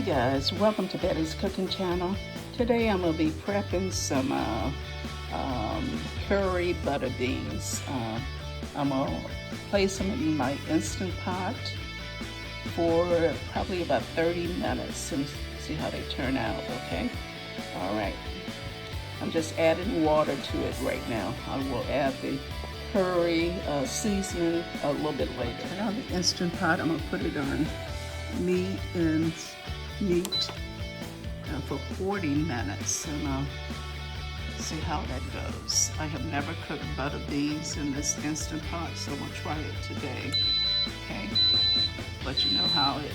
Hey guys, welcome to Bettye's Cooking Channel. Today I'm going to be prepping some curry butter beans. I'm going to place them in my Instant Pot for probably about 30 minutes and see how they turn out, okay? Alright, I'm just adding water to it right now. I will add the curry seasoning a little bit later. Now the Instant Pot, I'm going to put it on meat for 40 minutes and I'll see how that goes. I have never cooked butter beans in this Instant Pot, so I'm going to try it today, okay? Let you know how it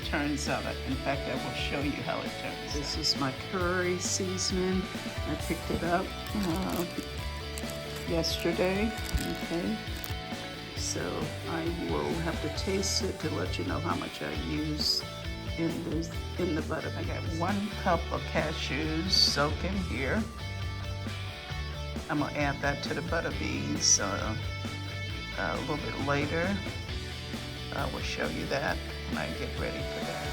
turns out. In fact, I will show you how it turns out. This is my curry seasoning. I picked it up yesterday, okay? So I will have to taste it to let you know how much I use in the butter. I got 1 cup of cashews soaking here. I'm gonna add that to the butter beans a little bit later. I will show you that when I get ready for that.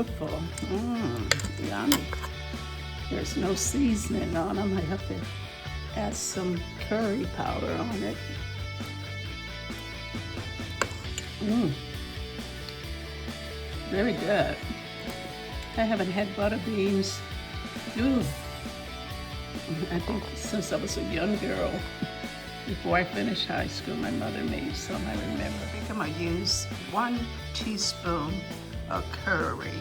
beautiful. Yummy. There's no seasoning on them. I have to add some curry powder on it. Very good. I haven't had butter beans. I think since I was a young girl. Before I finished high school, my mother made some, I remember. I think I'm gonna use 1 teaspoon of curry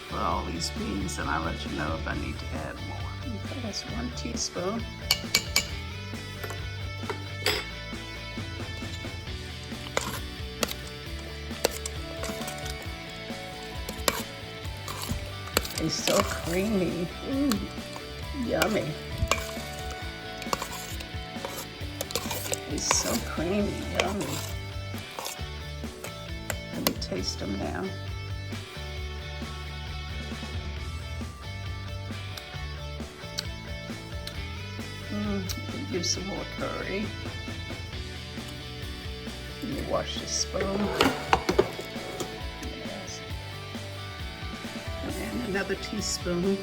for all these beans, and I'll let you know if I need to add more. Okay, that's 1 teaspoon. It's so creamy. Yummy. It's so creamy, yummy. Let me taste them now. Use some more curry. Let me wash this spoon. Yes. And another teaspoon.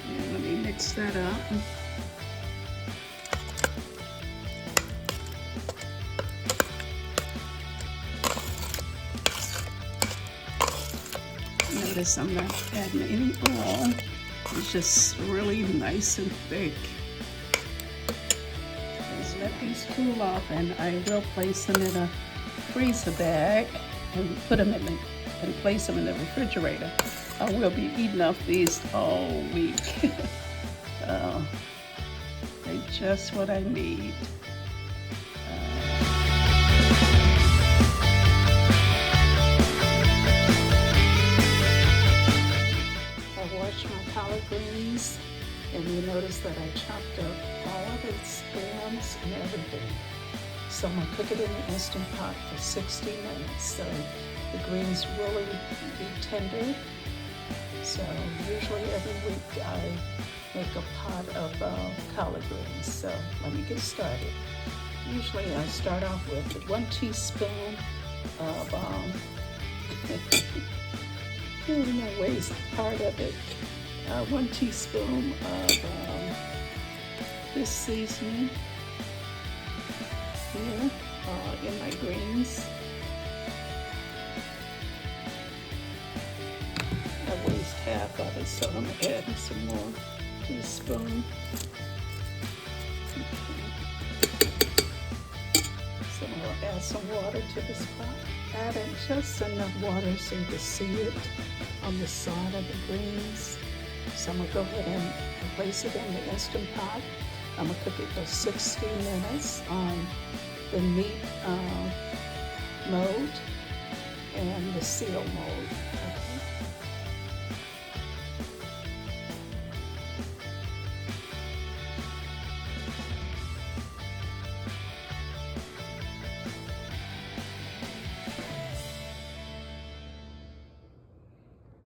And let me mix that up. Notice I'm not adding any oil. It's just really nice and thick. Just let these cool off, and I will place them in a freezer bag and put them in and place them in the refrigerator. I will be eating off these all week. They're just what I need. My collard greens, and you notice that I chopped up all of the stems and everything. So I'm gonna cook it in the Instant Pot for 60 minutes. So the greens really be tender. So usually every week I make a pot of collard greens. So let me get started. Usually I start off with 1 teaspoon of no waste part of it. 1 teaspoon of this seasoning here in my greens. I waste half of it, so I'm adding some more teaspoon. Okay. So I'm going to add some water to this pot. Add in just enough water so you can see it on the side of the greens. So I'm going to go ahead and place it in the Instant Pot. I'm going to cook it for 60 minutes on the meat mode and the seal mode.